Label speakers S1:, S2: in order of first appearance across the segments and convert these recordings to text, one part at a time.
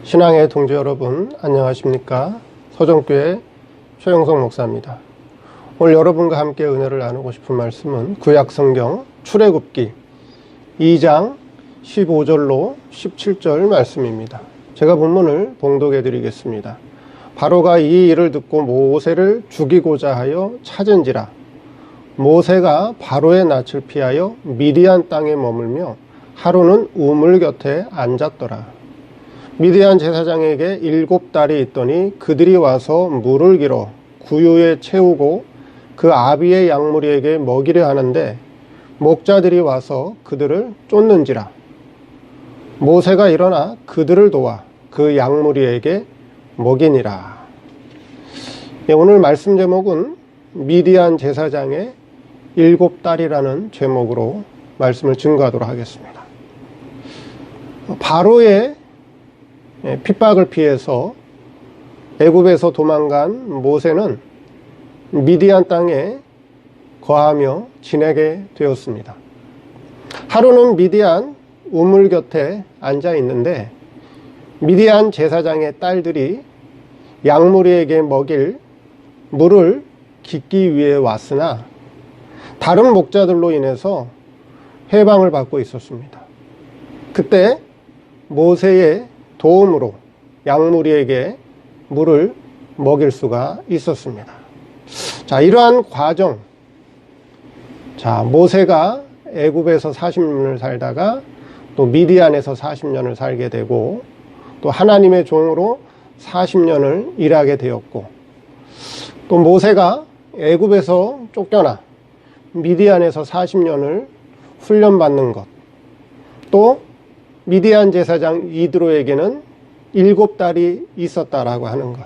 S1: 신앙의 동지 여러분, 안녕하십니까? 서정교회 최영석 목사입니다. 오늘 여러분과 함께 은혜를 나누고 싶은 말씀은 구약성경 출애굽기 2장 15절로 17절 말씀입니다. 제가 본문을 봉독해 드리겠습니다. 바로가 이 일을 듣고 모세를 죽이고자 하여 찾은지라. 모세가 바로의 낯을 피하여 미디안 땅에 머물며 하루는 우물 곁에 앉았더라. 미디안 제사장에게 7달이 있더니 그들이 와서 물을 길어 구유에 채우고 그 아비의 양무리에게 먹이려 하는데 목자들이 와서 그들을 쫓는지라. 모세가 일어나 그들을 도와 그 양무리에게 먹이니라. 오늘 말씀 제목은 미디안 제사장의 7달이라는 제목으로 말씀을 증거하도록 하겠습니다. 바로의 핍박을 피해서 애굽에서 도망간 모세는 미디안 땅에 거하며 지내게 되었습니다. 하루는 미디안 우물 곁에 앉아 있는데 미디안 제사장의 딸들이 양무리에게 먹일 물을 깃기 위해 왔으나 다른 목자들로 인해서 해방을 받고 있었습니다. 그때 모세의 도움으로 양무리에게 물을 먹일 수가 있었습니다. 자, 이러한 과정. 자, 모세가 애굽에서 40년을 살다가 또 미디안에서 40년을 살게 되고 또 하나님의 종으로 40년을 일하게 되었고 또 모세가 애굽에서 쫓겨나 미디안에서 40년을 훈련받는 것, 또 미디안 제사장 이드로에게는 7달이 있었다라고 하는 것.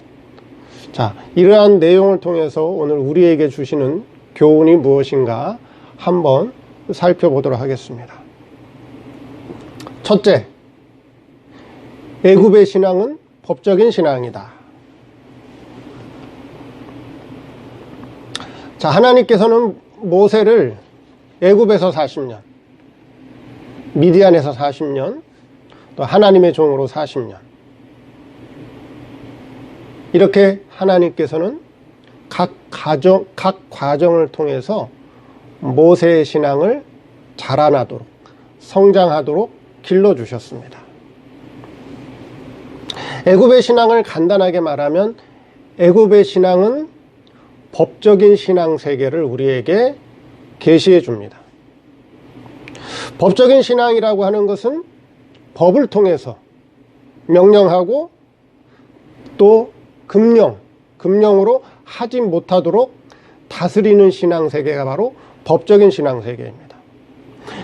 S1: 자, 이러한 내용을 통해서 오늘 우리에게 주시는 교훈이 무엇인가 한번 살펴보도록 하겠습니다. 첫째, 애굽의 신앙은 법적인 신앙이다. 자, 하나님께서는 모세를 애굽에서 40년, 미디안에서 40년, 또 하나님의 종으로 40년. 이렇게 하나님께서는 각 과정을 통해서 모세의 신앙을 자라나도록, 성장하도록 길러주셨습니다. 애굽의 신앙을 간단하게 말하면 애굽의 신앙은 법적인 신앙 세계를 우리에게 계시해 줍니다. 법적인 신앙이라고 하는 것은 법을 통해서 명령하고 또 금령으로 하지 못하도록 다스리는 신앙 세계가 바로 법적인 신앙 세계입니다.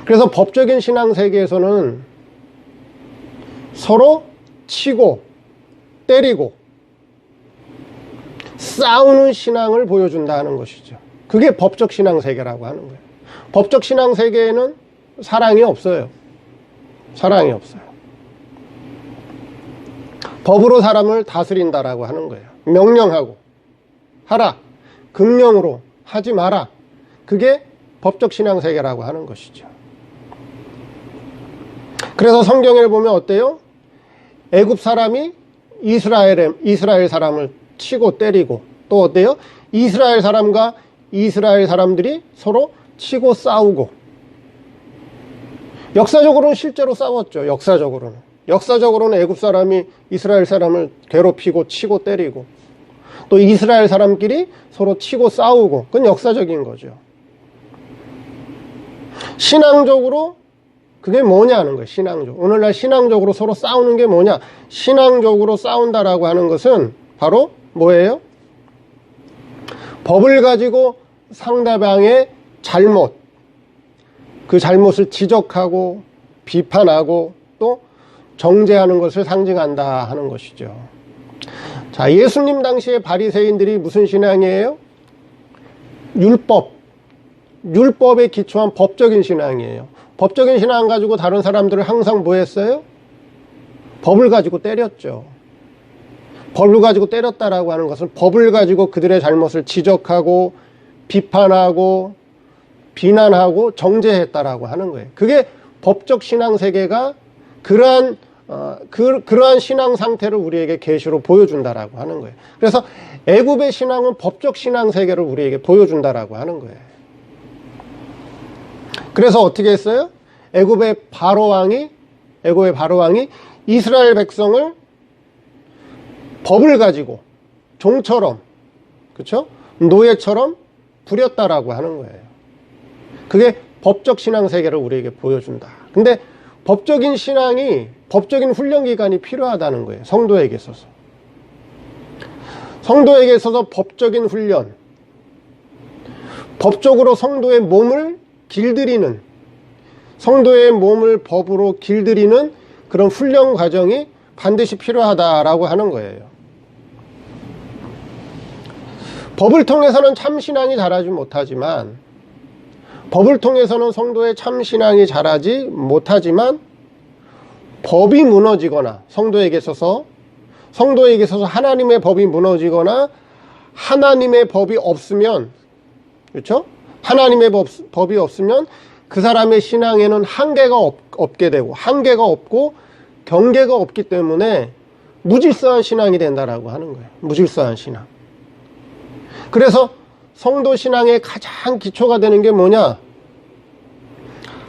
S1: 그래서 법적인 신앙 세계에서는 서로 치고 때리고 싸우는 신앙을 보여준다는 것이죠. 그게 법적 신앙 세계라고 하는 거예요. 법적 신앙 세계에는 사랑이 없어요. 사랑이 없어요. 법으로 사람을 다스린다라고 하는 거예요. 명령하고 하라, 금령으로 하지 마라. 그게 법적 신앙 세계라고 하는 것이죠. 그래서 성경을 보면 어때요? 애굽 사람이 이스라엘 사람을 치고 때리고 또 어때요? 이스라엘 사람과 이스라엘 사람들이 서로 치고 싸우고 역사적으로는 실제로 싸웠죠. 역사적으로는 애굽 사람이 이스라엘 사람을 괴롭히고 치고 때리고 또 이스라엘 사람끼리 서로 치고 싸우고 그건 역사적인 거죠. 신앙적으로 그게 뭐냐는 거예요. 신앙적으로. 오늘날 신앙적으로 서로 싸우는 게 뭐냐? 신앙적으로 싸운다라고 하는 것은 바로 뭐예요? 법을 가지고 상대방의 잘못, 그 잘못을 지적하고 비판하고 또 정죄하는 것을 상징한다 하는 것이죠. 자, 예수님 당시에 바리새인들이 무슨 신앙이에요? 율법에 기초한 법적인 신앙이에요. 법적인 신앙 가지고 다른 사람들을 항상 뭐 했어요? 법을 가지고 때렸죠. 법을 가지고 때렸다라고 하는 것은 법을 가지고 그들의 잘못을 지적하고 비판하고 비난하고 정죄했다라고 하는 거예요. 그게 법적 신앙 세계가 그러한 그러한 신앙 상태를 우리에게 계시로 보여준다라고 하는 거예요. 그래서 애굽의 신앙은 법적 신앙 세계를 우리에게 보여준다라고 하는 거예요. 그래서 어떻게 했어요? 애굽의 바로 왕이 이스라엘 백성을 법을 가지고 종처럼, 그렇죠? 노예처럼 부렸다라고 하는 거예요. 그게 법적 신앙 세계를 우리에게 보여준다. 근데 법적인 신앙이, 법적인 훈련 기간이 필요하다는 거예요. 성도에게 있어서. 성도에게 있어서 법적인 훈련, 법적으로 성도의 몸을 길들이는, 성도의 몸을 법으로 길들이는 그런 훈련 과정이 반드시 필요하다라고 하는 거예요. 법을 통해서는 참신앙이 자라지 못하지만, 법을 통해서는 성도의 참신앙이 자라지 못하지만, 법이 무너지거나 성도에게 있어서 하나님의 법이 무너지거나 하나님의 법이 없으면, 그렇죠? 하나님의 법이 없으면 그 사람의 신앙에는 한계가 없게 되고, 한계가 없고 경계가 없기 때문에 무질서한 신앙이 된다라고 하는 거예요. 무질서한 신앙. 그래서 성도 신앙의 가장 기초가 되는 게 뭐냐?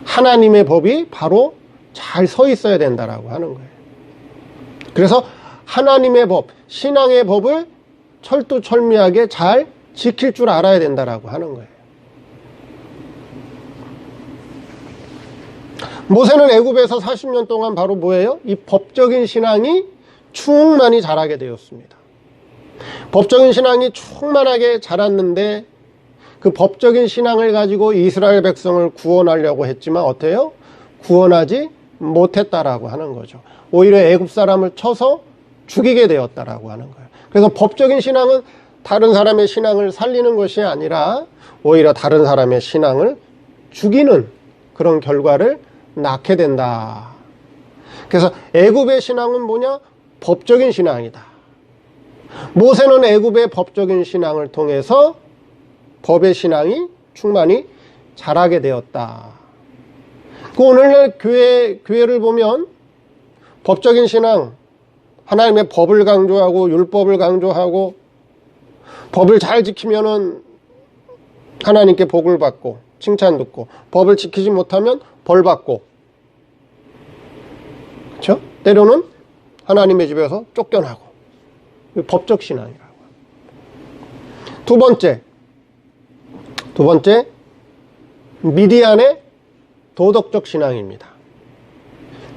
S1: 하나님의 법이 바로 잘 서 있어야 된다라고 하는 거예요. 그래서 하나님의 법, 신앙의 법을 철두철미하게 잘 지킬 줄 알아야 된다라고 하는 거예요. 모세는 애굽에서 40년 동안 바로 뭐예요? 이 법적인 신앙이 충만히 자라게 되었습니다. 법적인 신앙이 충만하게 자랐는데 그 법적인 신앙을 가지고 이스라엘 백성을 구원하려고 했지만 어때요? 구원하지 못했다라고 하는 거죠. 오히려 애굽 사람을 쳐서 죽이게 되었다라고 하는 거예요. 그래서 법적인 신앙은 다른 사람의 신앙을 살리는 것이 아니라 오히려 다른 사람의 신앙을 죽이는 그런 결과를 낳게 된다. 그래서 애굽의 신앙은 뭐냐? 법적인 신앙이다. 모세는 애굽의 법적인 신앙을 통해서 법의 신앙이 충만히 자라게 되었다. 오늘날 교회를 보면 법적인 신앙, 하나님의 법을 강조하고 율법을 강조하고 법을 잘 지키면은 하나님께 복을 받고 칭찬 듣고, 법을 지키지 못하면 벌 받고, 그렇죠? 때로는 하나님의 집에서 쫓겨나고. 법적 신앙이라고. 두 번째 미디안의 도덕적 신앙입니다.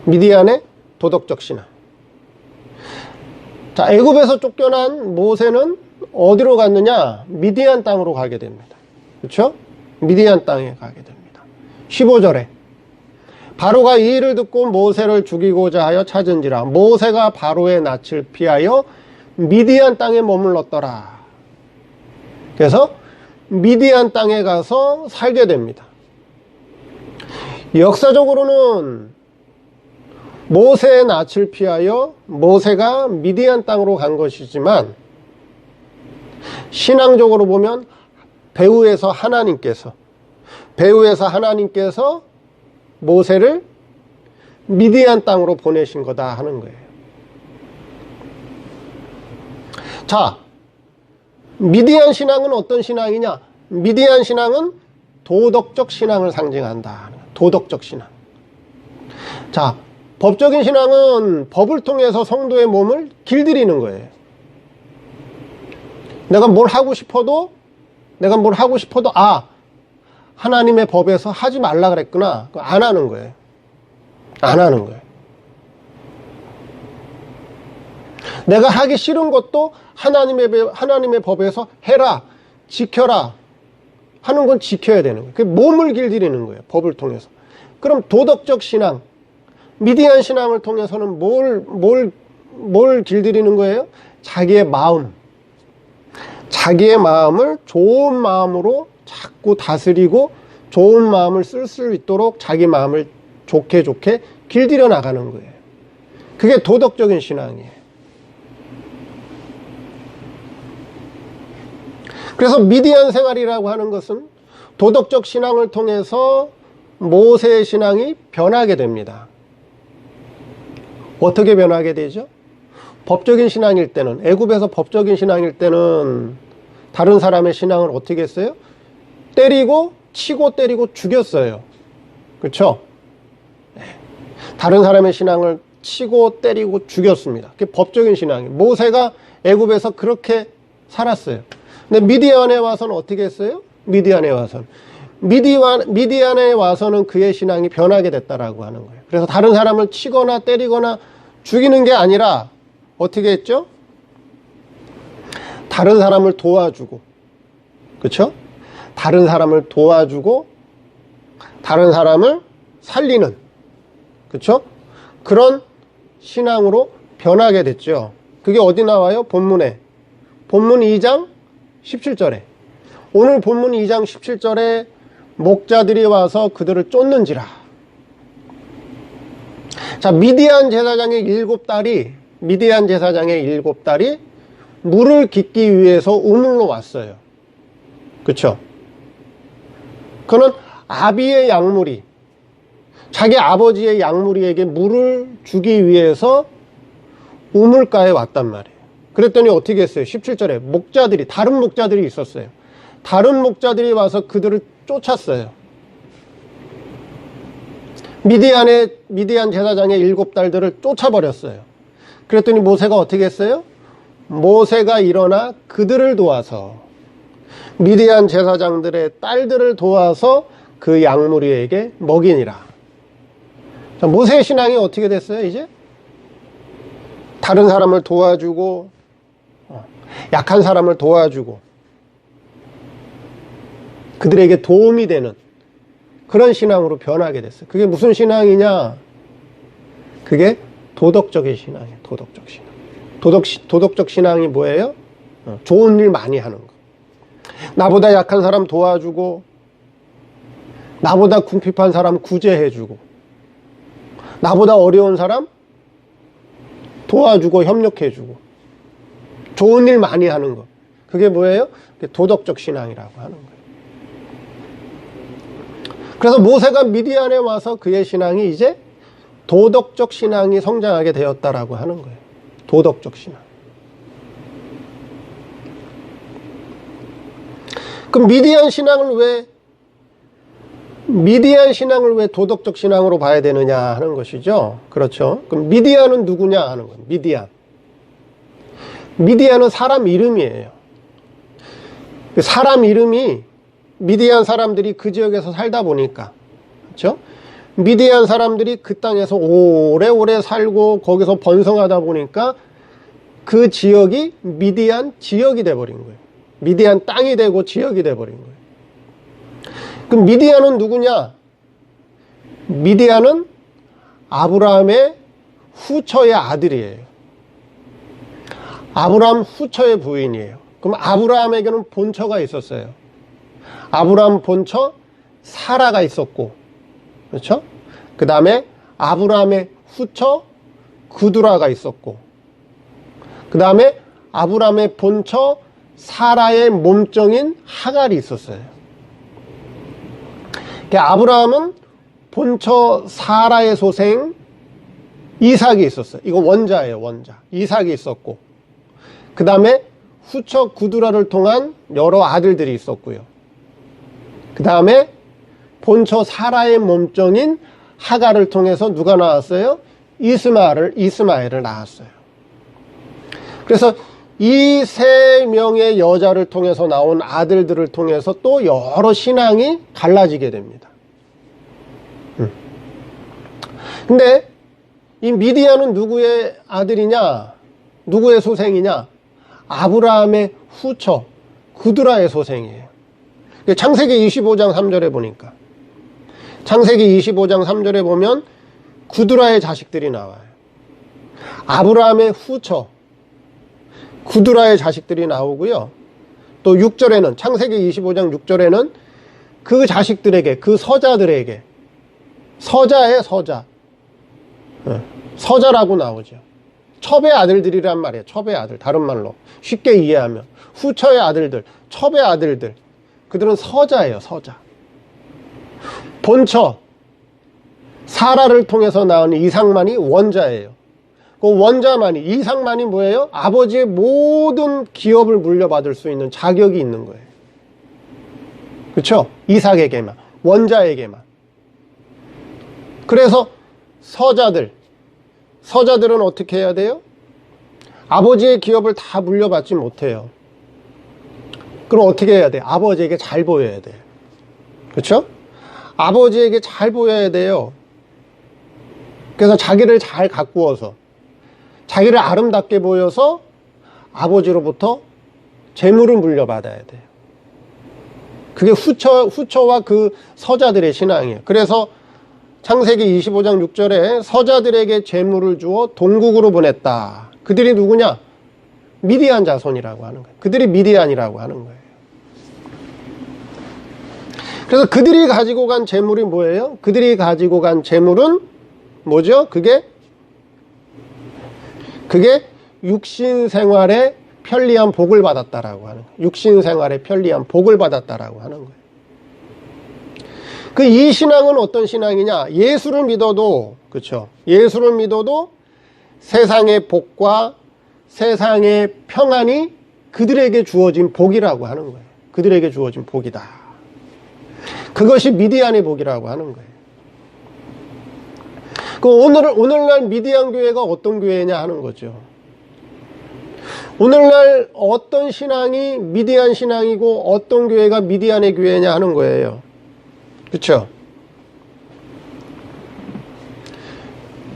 S1: 미디안의 도덕적 신앙. 자, 애굽에서 쫓겨난 모세는 어디로 갔느냐? 미디안 땅으로 가게 됩니다. 그렇죠? 미디안 땅에 가게 됩니다. 15절에 바로가 이 일을 듣고 모세를 죽이고자 하여 찾은지라 모세가 바로의 낯을 피하여 미디안 땅에 머물렀더라. 그래서 미디안 땅에 가서 살게 됩니다. 역사적으로는 모세의 낯을 피하여 모세가 미디안 땅으로 간 것이지만, 신앙적으로 보면 배후에서 하나님께서 모세를 미디안 땅으로 보내신 거다 하는 거예요. 자, 미디안 신앙은 어떤 신앙이냐? 미디안 신앙은 도덕적 신앙을 상징한다. 도덕적 신앙. 자, 법적인 신앙은 법을 통해서 성도의 몸을 길들이는 거예요. 내가 뭘 하고 싶어도 하나님의 법에서 하지 말라 그랬구나. 안 하는 거예요. 안 하는 거예요. 내가 하기 싫은 것도 하나님의 법에서 해라, 지켜라 하는 건 지켜야 되는 거예요. 그 몸을 길들이는 거예요. 법을 통해서. 그럼 도덕적 신앙, 미디안 신앙을 통해서는 뭘 길들이는 거예요? 자기의 마음을 좋은 마음으로 자꾸 다스리고 좋은 마음을 쓸 수 있도록 자기 마음을 좋게 길들여 나가는 거예요. 그게 도덕적인 신앙이에요. 그래서 미디안 생활이라고 하는 것은 도덕적 신앙을 통해서 모세의 신앙이 변하게 됩니다. 어떻게 변하게 되죠? 법적인 신앙일 때는, 애굽에서 법적인 신앙일 때는 다른 사람의 신앙을 어떻게 했어요? 때리고 치고 때리고 죽였어요. 그렇죠? 다른 사람의 신앙을 치고 때리고 죽였습니다. 그게 법적인 신앙이에요. 모세가 애굽에서 그렇게 살았어요. 근데 미디안에 와서는 어떻게 했어요? 미디안에 와서는 그의 신앙이 변하게 됐다라고 하는 거예요. 그래서 다른 사람을 치거나 때리거나 죽이는 게 아니라 어떻게 했죠? 다른 사람을 도와주고, 그렇죠? 다른 사람을 도와주고 다른 사람을 살리는, 그렇죠? 그런 신앙으로 변하게 됐죠. 그게 어디 나와요? 본문에. 본문 2장 17절에. 오늘 본문 2장 17절에 목자들이 와서 그들을 쫓는지라. 자, 미디안 제사장의 7딸이 물을 깃기 위해서 우물로 왔어요. 그렇죠? 그는 아비의 양무리, 자기 아버지의 양무리에게 물을 주기 위해서 우물가에 왔단 말이에요. 그랬더니 어떻게 했어요? 17절에 다른 목자들이 있었어요. 다른 목자들이 와서 그들을 쫓았어요. 미디안 제사장의 7딸들을 쫓아버렸어요. 그랬더니 모세가 어떻게 했어요? 모세가 일어나 그들을 도와서, 미디안 제사장들의 딸들을 도와서 그 양무리에게 먹이니라. 자, 모세의 신앙이 어떻게 됐어요, 이제? 다른 사람을 도와주고, 약한 사람을 도와주고, 그들에게 도움이 되는 그런 신앙으로 변하게 됐어요. 그게 무슨 신앙이냐? 그게 도덕적인 신앙이에요. 도덕적 신앙. 도덕적 신앙이 뭐예요? 좋은 일 많이 하는 거. 나보다 약한 사람 도와주고, 나보다 궁핍한 사람 구제해주고, 나보다 어려운 사람 도와주고 협력해주고, 좋은 일 많이 하는 거. 그게 뭐예요? 그게 도덕적 신앙이라고 하는 거예요. 그래서 모세가 미디안에 와서 그의 신앙이 이제 도덕적 신앙이 성장하게 되었다라고 하는 거예요. 도덕적 신앙. 그럼 미디안 신앙을 왜 도덕적 신앙으로 봐야 되느냐 하는 것이죠. 그렇죠. 그럼 미디안은 누구냐 하는 거예요. 미디안은 사람 이름이에요. 사람 이름이, 미디안 사람들이 그 지역에서 살다 보니까, 그렇죠? 미디안 사람들이 그 땅에서 오래오래 살고 거기서 번성하다 보니까 그 지역이 미디안 지역이 돼버린 거예요. 미디안 땅이 되고 지역이 돼버린 거예요. 그럼 미디안은 누구냐? 미디안은 아브라함의 후처의 아들이에요. 아브라함 후처의 부인이에요. 그럼 아브라함에게는 본처가 있었어요. 아브라함 본처 사라가 있었고, 그렇죠? 그 다음에 아브라함의 후처 구두라가 있었고, 그 다음에 아브라함의 본처 사라의 몸종인 하갈이 있었어요. 그러니까 아브라함은 본처 사라의 소생 이삭이 있었어요. 이거 원자예요, 원자. 이삭이 있었고, 그 다음에 후처 구두라를 통한 여러 아들들이 있었고요. 그 다음에 본처 사라의 몸종인 하갈을 통해서 누가 나왔어요? 이스마엘을 낳았어요. 그래서 이 세 명의 여자를 통해서 나온 아들들을 통해서 또 여러 신앙이 갈라지게 됩니다. 근데 이 미디안은 누구의 아들이냐? 누구의 소생이냐? 아브라함의 후처 구두라의 소생이에요. 창세기 25장 3절에 보니까, 창세기 25장 3절에 보면 구두라의 자식들이 나와요. 아브라함의 후처 구두라의 자식들이 나오고요. 또 6절에는, 창세기 25장 6절에는 그 자식들에게, 그 서자들에게, 서자의 서자, 서자라고 나오죠. 첩의 아들들이란 말이에요. 첩의 아들. 다른 말로 쉽게 이해하면 후처의 아들들, 첩의 아들들, 그들은 서자예요. 서자. 본처 사라를 통해서 낳은 이삭만이 원자예요. 그 원자만이, 이상만이 뭐예요? 아버지의 모든 기업을 물려받을 수 있는 자격이 있는 거예요. 그렇죠? 이삭에게만, 원자에게만. 그래서 서자들은 어떻게 해야 돼요? 아버지의 기업을 다 물려받지 못해요. 그럼 어떻게 해야 돼요? 아버지에게 잘 보여야 돼요. 그렇죠? 아버지에게 잘 보여야 돼요. 그래서 자기를 잘 가꾸어서, 자기를 아름답게 보여서 아버지로부터 재물을 물려받아야 돼요. 그게 후처와 그 서자들의 신앙이에요. 그래서 창세기 25장 6절에 서자들에게 재물을 주어 동국으로 보냈다. 그들이 누구냐? 미디안 자손이라고 하는 거예요. 그들이 미디안이라고 하는 거예요. 그래서 그들이 가지고 간 재물이 뭐예요? 그들이 가지고 간 재물은 뭐죠? 그게 육신 생활에 편리한 복을 받았다라고 하는 거예요. 육신 생활에 편리한 복을 받았다라고 하는 거예요. 그 이 신앙은 어떤 신앙이냐? 예수를 믿어도, 그렇죠? 예수를 믿어도 세상의 복과 세상의 평안이 그들에게 주어진 복이라고 하는 거예요. 그들에게 주어진 복이다. 그것이 미디안의 복이라고 하는 거예요. 그 오늘날 미디안 교회가 어떤 교회냐 하는 거죠. 오늘날 어떤 신앙이 미디안 신앙이고 어떤 교회가 미디안의 교회냐 하는 거예요. 그렇죠?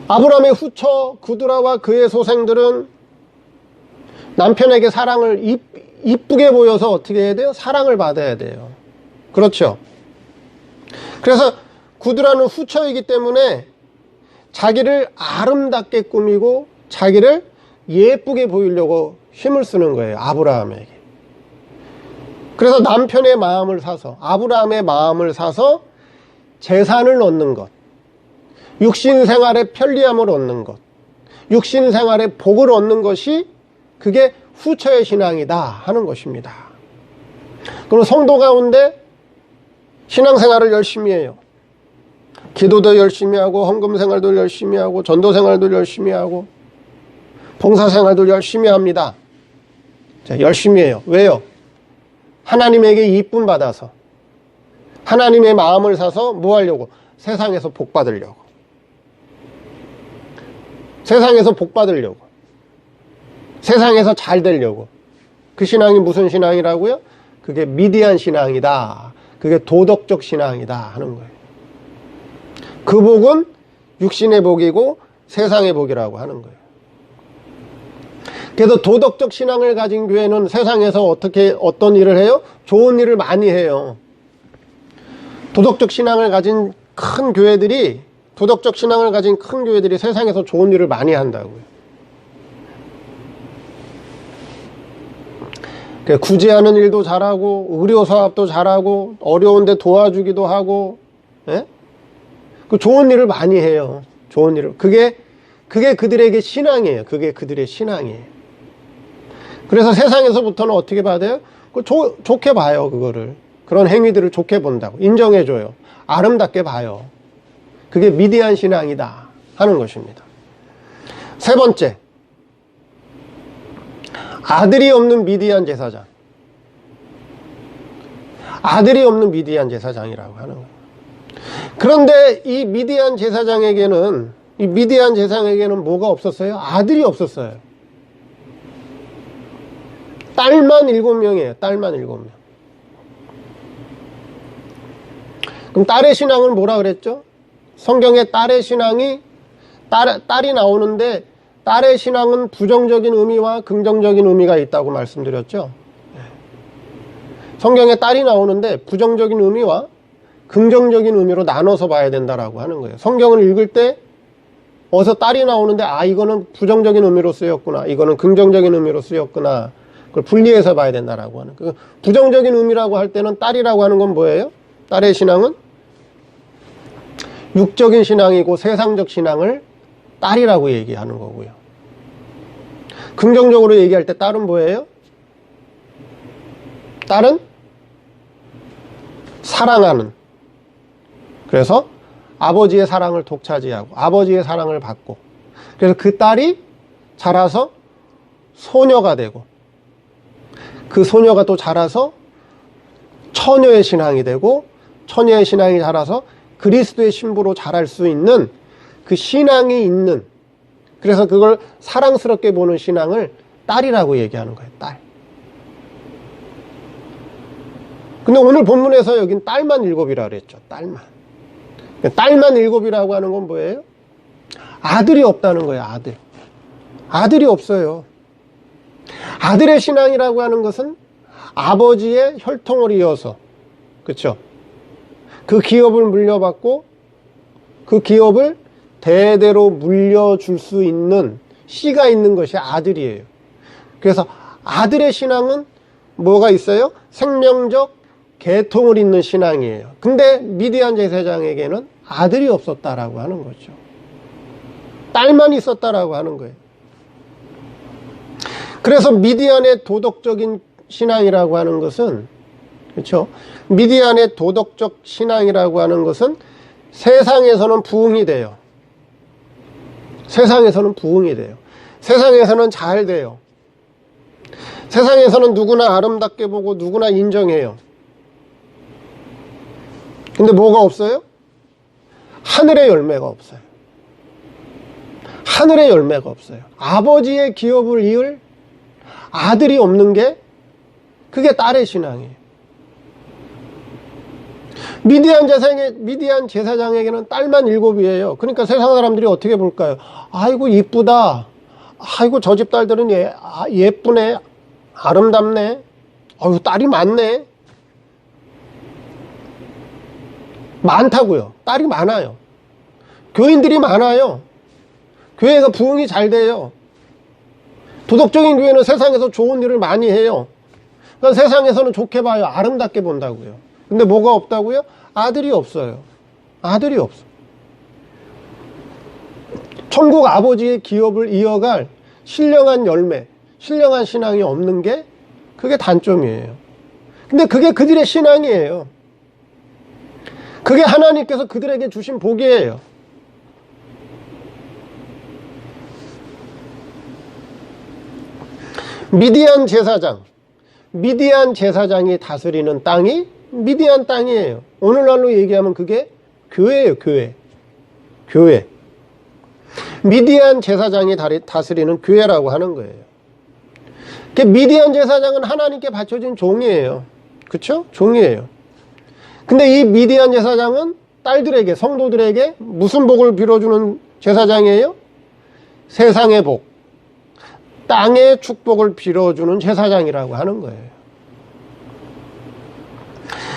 S1: 아브라함의 후처 구드라와 그의 소생들은 남편에게 사랑을 이쁘게 보여서 어떻게 해야 돼요? 사랑을 받아야 돼요. 그렇죠? 그래서 구드라는 후처이기 때문에 자기를 아름답게 꾸미고 자기를 예쁘게 보이려고 힘을 쓰는 거예요. 아브라함에게. 그래서 남편의 마음을 사서, 아브라함의 마음을 사서 재산을 얻는 것, 육신생활의 편리함을 얻는 것, 육신생활의 복을 얻는 것이 그게 후처의 신앙이다 하는 것입니다. 그럼 성도 가운데 신앙생활을 열심히 해요. 기도도 열심히 하고 헌금생활도 열심히 하고 전도생활도 열심히 하고 봉사생활도 열심히 합니다. 자, 열심히 해요. 왜요? 하나님에게 이쁨 받아서, 하나님의 마음을 사서 뭐 하려고? 세상에서 복 받으려고. 세상에서 복 받으려고. 세상에서 잘 되려고. 그 신앙이 무슨 신앙이라고요? 그게 미디안 신앙이다. 그게 도덕적 신앙이다 하는 거예요. 그 복은 육신의 복이고 세상의 복이라고 하는 거예요. 그래서 도덕적 신앙을 가진 교회는 세상에서 어떤 일을 해요? 좋은 일을 많이 해요. 도덕적 신앙을 가진 큰 교회들이 세상에서 좋은 일을 많이 한다고요. 구제하는 일도 잘하고 의료사업도 잘하고 어려운데 도와주기도 하고, 예? 그 좋은 일을 많이 해요. 좋은 일을. 그게 그들에게 신앙이에요. 그게 그들의 신앙이에요. 그래서 세상에서부터는 어떻게 받아요? 좋게 봐요. 그거를. 그런 행위들을 좋게 본다고. 인정해줘요. 아름답게 봐요. 그게 미디안 신앙이다 하는 것입니다. 세 번째, 아들이 없는 미디안 제사장. 아들이 없는 미디안 제사장이라고 하는 거예요. 그런데 이 미디안 제사장에게는 뭐가 없었어요? 아들이 없었어요. 딸만 7명이에요. 딸만 7명. 그럼 딸의 신앙은 뭐라 그랬죠? 성경에 딸의 신앙이 딸이 나오는데 딸의 신앙은 부정적인 의미와 긍정적인 의미가 있다고 말씀드렸죠. 성경에 딸이 나오는데 부정적인 의미와 긍정적인 의미로 나눠서 봐야 된다라고 하는 거예요. 성경을 읽을 때 어디서 딸이 나오는데 이거는 부정적인 의미로 쓰였구나, 이거는 긍정적인 의미로 쓰였구나, 그걸 분리해서 봐야 된다라고 하는 거예요. 부정적인 의미라고 할 때는 딸이라고 하는 건 뭐예요? 딸의 신앙은 육적인 신앙이고 세상적 신앙을 딸이라고 얘기하는 거고요. 긍정적으로 얘기할 때 딸은 뭐예요? 딸은 사랑하는, 그래서 아버지의 사랑을 독차지하고 아버지의 사랑을 받고, 그래서 그 딸이 자라서 소녀가 되고, 그 소녀가 또 자라서 처녀의 신앙이 되고, 처녀의 신앙이 자라서 그리스도의 신부로 자랄 수 있는 그 신앙이 있는, 그래서 그걸 사랑스럽게 보는 신앙을 딸이라고 얘기하는 거예요. 딸. 근데 오늘 본문에서 여긴 딸만 7이라고 그랬죠. 딸만. 딸만 7이라고 하는 건 뭐예요? 아들이 없다는 거예요. 아들. 아들이 없어요. 아들의 신앙이라고 하는 것은 아버지의 혈통을 이어서, 그렇죠? 그 기업을 물려받고 그 기업을 대대로 물려줄 수 있는 씨가 있는 것이 아들이에요. 그래서 아들의 신앙은 뭐가 있어요? 생명적 계통을 잇는 신앙이에요. 근데 미디안 제사장에게는 아들이 없었다라고 하는 거죠. 딸만 있었다라고 하는 거예요. 그래서 미디안의 도덕적인 신앙이라고 하는 것은, 그렇죠? 미디안의 도덕적 신앙이라고 하는 것은 세상에서는 부흥이 돼요. 세상에서는 부흥이 돼요. 세상에서는 잘 돼요. 세상에서는 누구나 아름답게 보고 누구나 인정해요. 근데 뭐가 없어요? 하늘의 열매가 없어요. 하늘의 열매가 없어요. 아버지의 기업을 이을 아들이 없는 게, 그게 딸의 신앙이에요. 미디안 제사장에게는 딸만 7이에요. 그러니까 세상 사람들이 어떻게 볼까요? 아이고 이쁘다. 아이고 저 집 딸들은 예쁘네. 아름답네. 아유 딸이 많네. 많다고요. 딸이 많아요. 교인들이 많아요. 교회가 부흥이 잘 돼요. 도덕적인 교회는 세상에서 좋은 일을 많이 해요. 그러니까 세상에서는 좋게 봐요. 아름답게 본다고요. 근데 뭐가 없다고요? 아들이 없어요. 아들이 없어. 천국 아버지의 기업을 이어갈 신령한 열매, 신령한 신앙이 없는 게, 그게 단점이에요. 근데 그게 그들의 신앙이에요. 그게 하나님께서 그들에게 주신 복이에요. 미디안 제사장이 다스리는 땅이 미디안 땅이에요. 오늘날로 얘기하면 그게 교회예요. 교회. 미디안 제사장이 다스리는 교회라고 하는 거예요. 미디안 제사장은 하나님께 바쳐진 종이에요. 그렇죠? 종이에요. 근데 이 미디안 제사장은 딸들에게, 성도들에게 무슨 복을 빌어주는 제사장이에요? 세상의 복, 땅의 축복을 빌어주는 제사장이라고 하는 거예요.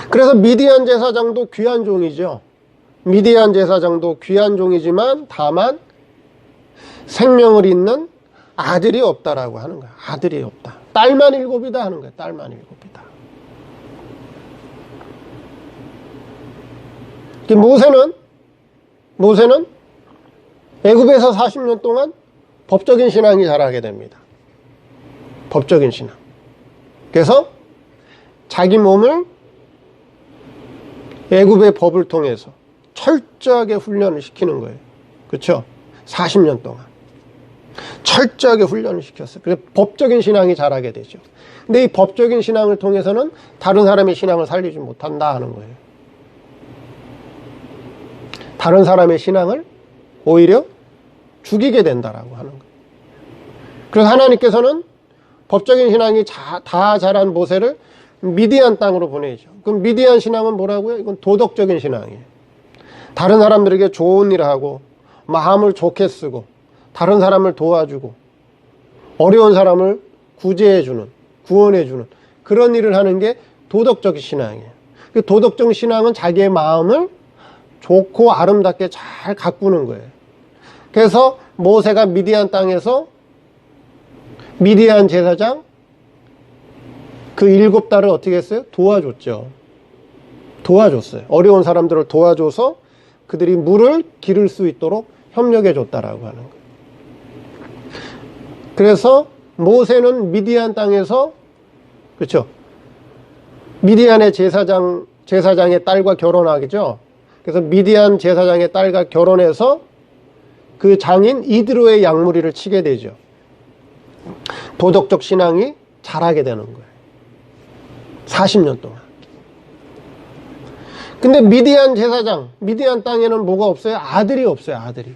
S1: 그래서 미디안 제사장도 귀한 종이죠. 미디안 제사장도 귀한 종이지만 다만 생명을 잇는 아들이 없다라고 하는 거예요. 아들이 없다. 딸만 7이다 하는 거예요. 딸만 7이다. 모세는 애굽에서 40년 동안 법적인 신앙이 자라게 됩니다. 법적인 신앙. 그래서 자기 몸을 애굽의 법을 통해서 철저하게 훈련을 시키는 거예요. 그렇죠? 40년 동안 철저하게 훈련을 시켰어요. 그래서 법적인 신앙이 자라게 되죠. 근데 이 법적인 신앙을 통해서는 다른 사람의 신앙을 살리지 못한다 하는 거예요. 다른 사람의 신앙을 오히려 죽이게 된다라고 하는 거예요. 그래서 하나님께서는 법적인 신앙이 다 자란 모세를 미디안 땅으로 보내죠. 그럼 미디안 신앙은 뭐라고요? 이건 도덕적인 신앙이에요. 다른 사람들에게 좋은 일을 하고 마음을 좋게 쓰고 다른 사람을 도와주고 어려운 사람을 구제해주는, 구원해주는 그런 일을 하는 게 도덕적인 신앙이에요. 그 도덕적 신앙은 자기의 마음을 좋고 아름답게 잘 가꾸는 거예요. 그래서 모세가 미디안 땅에서 미디안 제사장 그 7달을 어떻게 했어요? 도와줬죠. 도와줬어요. 어려운 사람들을 도와줘서 그들이 물을 기를 수 있도록 협력해 줬다라고 하는 거예요. 그래서 모세는 미디안 땅에서, 그렇죠? 미디안의 제사장의 딸과 결혼하겠죠. 그래서 미디안 제사장의 딸과 결혼해서 그 장인 이드로의 양무리를 치게 되죠. 도덕적 신앙이 자라게 되는 거예요. 40년 동안. 근데 미디안 제사장, 미디안 땅에는 뭐가 없어요? 아들이 없어요, 아들이.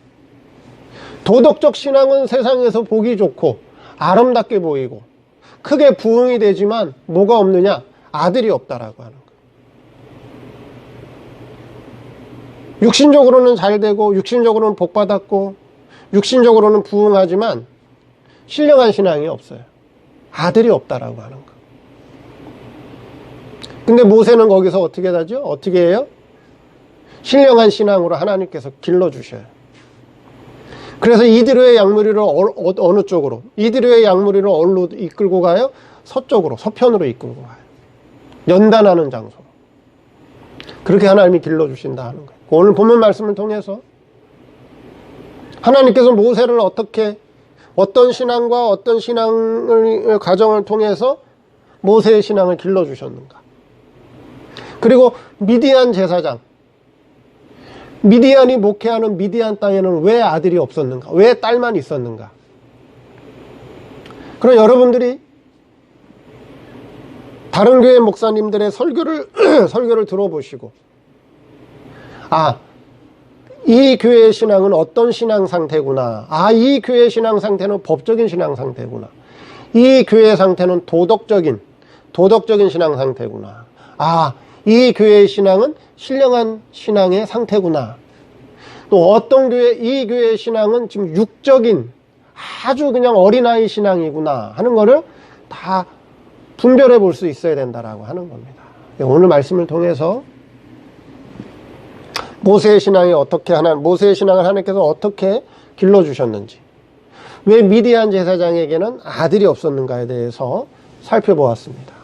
S1: 도덕적 신앙은 세상에서 보기 좋고 아름답게 보이고 크게 부흥이 되지만 뭐가 없느냐? 아들이 없다라고 하는 거예요. 육신적으로는 잘 되고 육신적으로는 복받았고 육신적으로는 부흥하지만 신령한 신앙이 없어요. 아들이 없다라고 하는 거예요. 근데 모세는 거기서 어떻게 하죠? 어떻게 해요? 신령한 신앙으로 하나님께서 길러주셔요. 그래서 이드로의 양무리를 어느 쪽으로? 이드로의 양무리를 어디로 이끌고 가요? 서쪽으로, 서편으로 이끌고 가요. 연단하는 장소. 그렇게 하나님이 길러주신다 하는 거예요. 오늘 본문 말씀을 통해서 하나님께서 모세를 어떤 신앙과 어떤 신앙을 가정을 통해서 모세의 신앙을 길러주셨는가. 그리고 미디안 제사장, 미디안이 목회하는 미디안 땅에는 왜 아들이 없었는가? 왜 딸만 있었는가? 그럼 여러분들이 다른 교회 목사님들의 설교를 들어보시고, 이 교회의 신앙은 어떤 신앙 상태구나. 이 교회의 신앙 상태는 법적인 신앙 상태구나. 이 교회의 상태는 도덕적인 신앙 상태구나. 이 교회의 신앙은 신령한 신앙의 상태구나. 또 어떤 이 교회의 신앙은 지금 육적인 아주 그냥 어린아이 신앙이구나 하는 거를 다 분별해 볼 수 있어야 된다라고 하는 겁니다. 오늘 말씀을 통해서 모세의 신앙을 하나님께서 어떻게 길러주셨는지, 왜 미디안 제사장에게는 아들이 없었는가에 대해서 살펴보았습니다.